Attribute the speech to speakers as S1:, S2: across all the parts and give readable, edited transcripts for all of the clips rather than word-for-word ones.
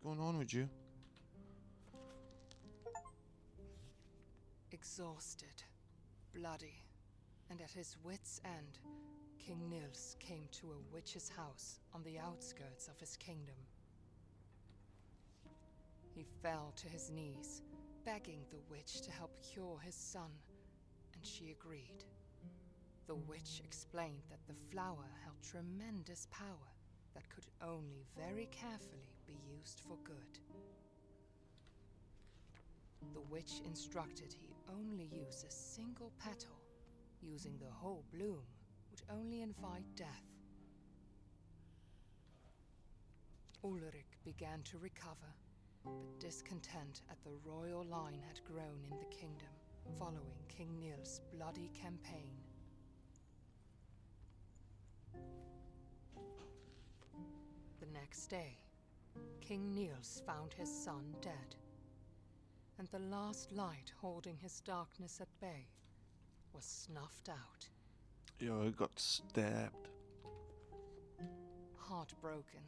S1: going on with you?
S2: Exhausted, bloody, and at his wits' end, King Nils came to a witch's house on the outskirts of his kingdom. He fell to his knees, begging the witch to help cure his son, and she agreed. The witch explained that the flower held tremendous power that could only very carefully be used for good. The witch instructed he only use a single petal. Using the whole bloom would only invite death. Ulrich began to recover, but discontent at the royal line had grown in the kingdom, following King Nils' bloody campaign. The next day, King Nils found his son dead, and the last light holding his darkness at bay was snuffed out.
S1: Yo, he got stabbed.
S2: Heartbroken,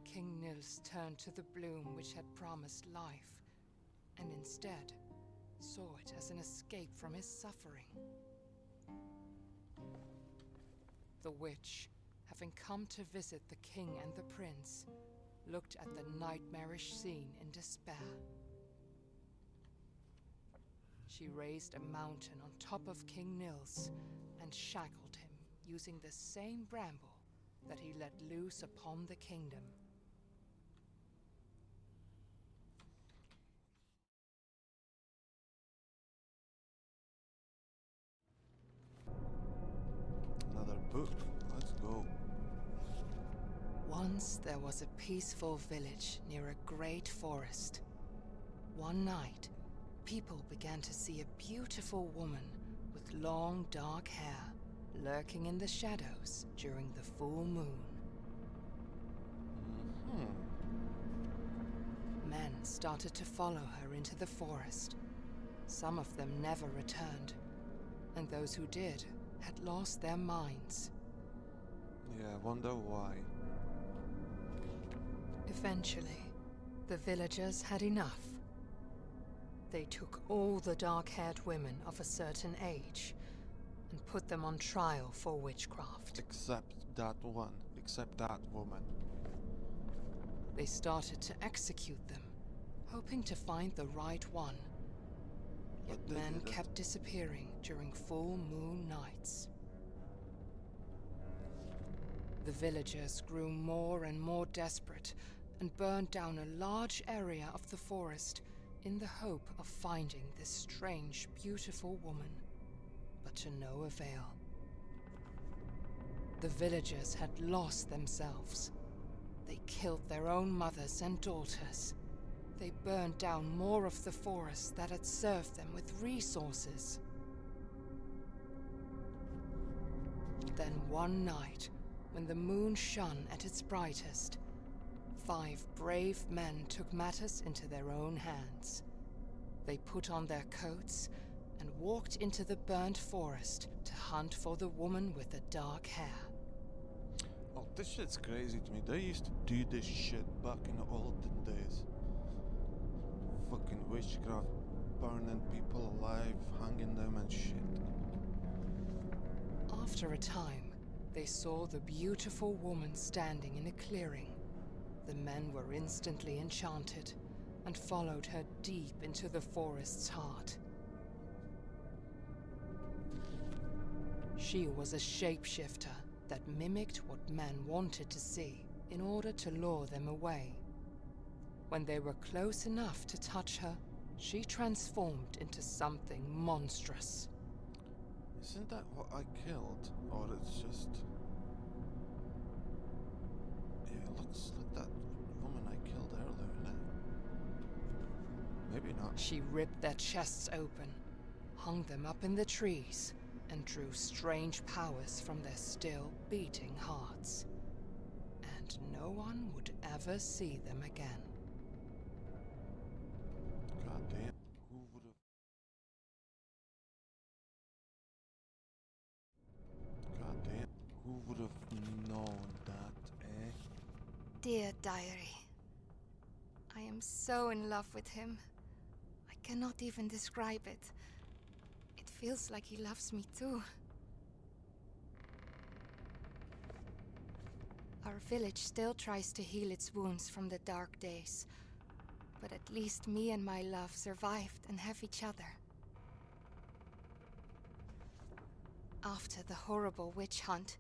S2: King Nils turned to the bloom which had promised life, and instead saw it as an escape from his suffering. The witch, having come to visit the king and the prince, looked at the nightmarish scene in despair. She raised a mountain on top of King Nils and shackled him using the same bramble that he let loose upon the kingdom.
S1: Another book. Let's go.
S2: Once there was a peaceful village near a great forest. One night, people began to see a beautiful woman with long dark hair lurking in the shadows during the full moon. Men started to follow her into the forest. Some of them never returned, and those who did had lost their minds.
S1: Yeah, I wonder why.
S2: Eventually, the villagers had enough. They took all the dark-haired women of a certain age and put them on trial for witchcraft.
S1: Except that one. Except that woman.
S2: They started to execute them, hoping to find the right one. Yet
S1: But they
S2: men
S1: didn't.
S2: kept disappearing during full moon nights. The villagers grew more and more desperate and burned down a large area of the forest in the hope of finding this strange, beautiful woman, but to no avail. The villagers had lost themselves. They killed their own mothers and daughters. They burned down more of the forest that had served them with resources. Then one night, when the moon shone at its brightest, 5 brave men took matters into their own hands. They put on their coats and walked into the burnt forest to hunt for the woman with the dark hair.
S1: Oh, this shit's crazy to me. They used to do this shit back in the olden days. Fucking witchcraft, burning people alive, hanging them and shit.
S2: After a time, they saw the beautiful woman standing in a clearing. The men were instantly enchanted and followed her deep into the forest's heart. She was a shapeshifter that mimicked what men wanted to see in order to lure them away. When they were close enough to touch her, she transformed into something monstrous.
S1: Isn't that what I killed? Or it's just... Yeah, it looks like that woman I killed earlier, innit? Maybe not.
S2: She ripped their chests open, hung them up in the trees, and drew strange powers from their still beating hearts. And no one would ever see them again.
S1: God damn. Who would have... God damn. Who would have known that, eh?
S3: Dear Diary,
S2: am so in love with him. I cannot even describe it. It feels like he loves me too. Our village still tries to heal its wounds from the dark days. But at least me and my love survived and have each other. After the horrible witch hunt,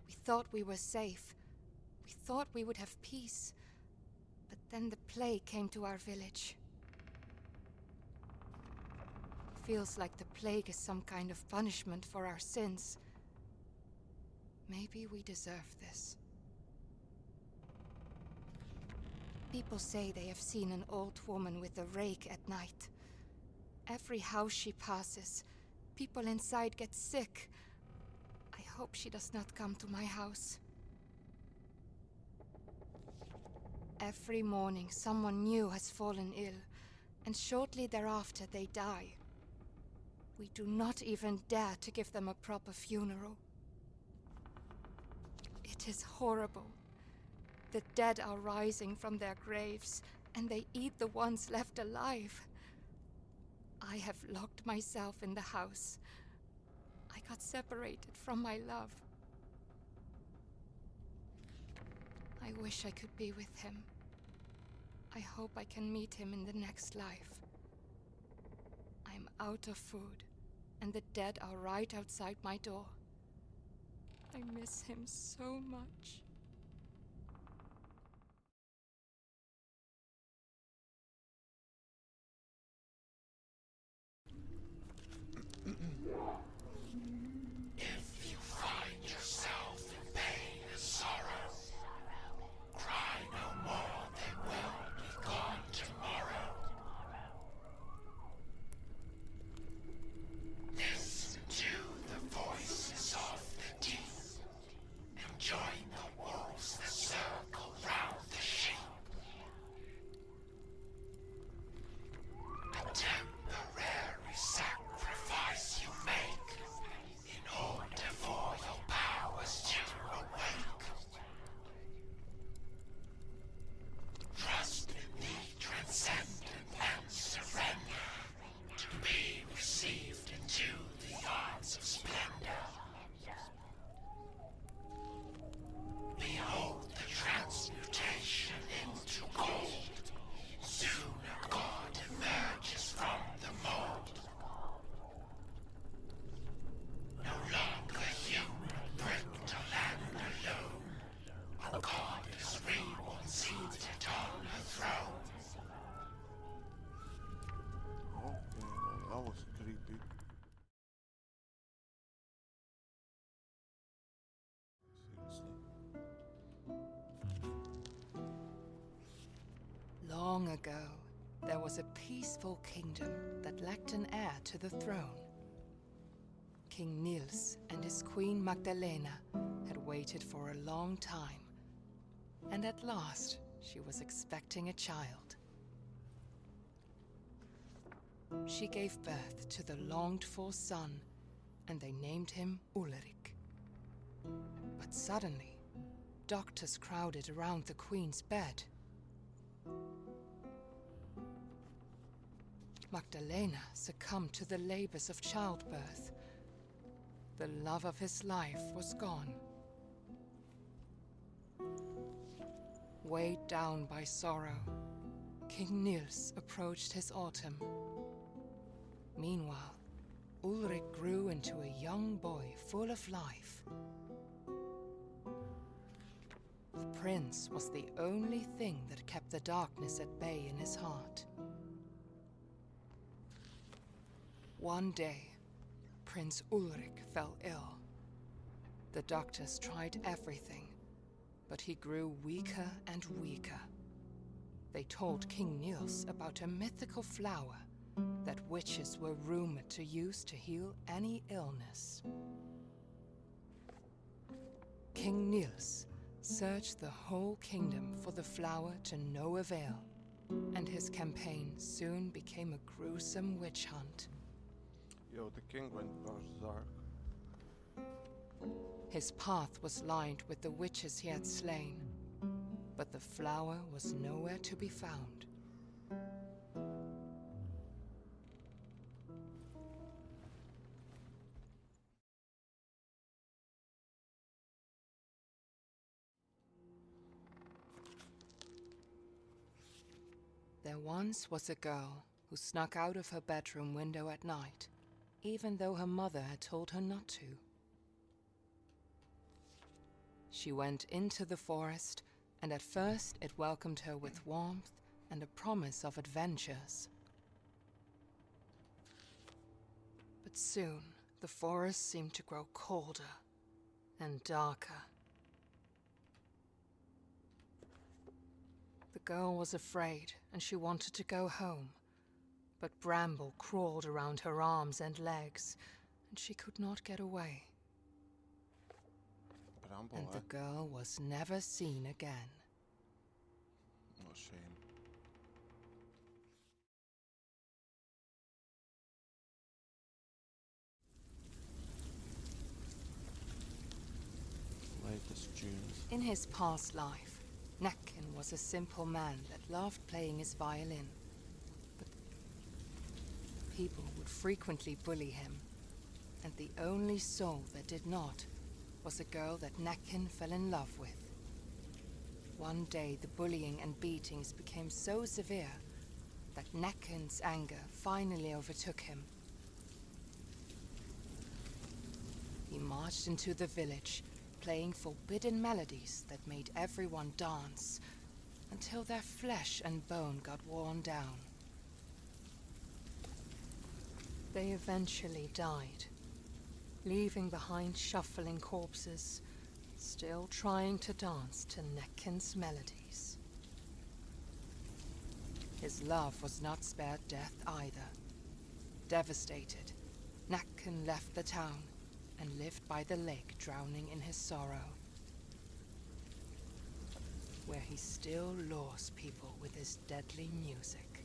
S2: we thought we were safe. We thought we would have peace. But then the plague came to our village. Feels like the plague is some kind of punishment for our sins. Maybe we deserve this. People say they have seen an old woman with a rake at night. Every house she passes, people inside get sick. I hope she does not come to my house. Every morning, someone new has fallen ill, and shortly thereafter they die. We do not even dare to give them a proper funeral. It is horrible. The dead are rising from their graves, and they eat the ones left alive. I have locked myself in the house. I got separated from my love. I wish I could be with him. I hope I can meet him in the next life. I'm out of food, and the dead are right outside my door. I miss him so much.
S3: If you find yourself in pain and sorrow, cry no more, they will be gone tomorrow. Listen to the voices of the deep, and join the wolves that circle round the sheep. A temporary sacrifice you make in order for your powers to awake. Trust in the transcendent and surrender to be received into the arms of splendor. Behold the transmutation into gold. Soon a god emerges from the mold. No longer human, brick to land alone. A goddess reborn seated on her throne.
S1: Okay, that was creepy. Seriously.
S2: Long ago, there was a peaceful kingdom that lacked an heir to the throne. King Niels and his queen Magdalena had waited for a long time, and at last she was expecting a child. She gave birth to the longed-for son, and they named him Ulrich. But suddenly, doctors crowded around the queen's bed. Magdalena succumbed to the labors of childbirth. The love of his life was gone. Weighed down by sorrow, King Niels approached his autumn. Meanwhile, Ulrich grew into a young boy full of life. The prince was the only thing that kept the darkness at bay in his heart. One day, Prince Ulrich fell ill. The doctors tried everything, but he grew weaker and weaker. They told King Niels about a mythical flower that witches were rumored to use to heal any illness. King Niels searched the whole kingdom for the flower to no avail, and his campaign soon became a gruesome witch hunt.
S1: Yo, the king went berserk.
S2: His path was lined with the witches he had slain, but the flower was nowhere to be found. There once was a girl who snuck out of her bedroom window at night, even though her mother had told her not to. She went into the forest, and at first it welcomed her with warmth and a promise of adventures. But soon, the forest seemed to grow colder and darker. The girl was afraid, and she wanted to go home. But Bramble crawled around her arms and legs, and she could not get away.
S1: Bramble,
S2: And the girl was never seen again.
S1: What a shame. Latest tunes.
S2: In his past life, Necken was a simple man that loved playing his violin. But people would frequently bully him, and the only soul that did not was a girl that Necken fell in love with. One day, the bullying and beatings became so severe that Necken's anger finally overtook him. He marched into the village, playing forbidden melodies that made everyone dance, until their flesh and bone got worn down. They eventually died, leaving behind shuffling corpses, still trying to dance to Necken's melodies. His love was not spared death either. Devastated, Necken left the town and lived by the lake, drowning in his sorrow, where he still lures people with his deadly music.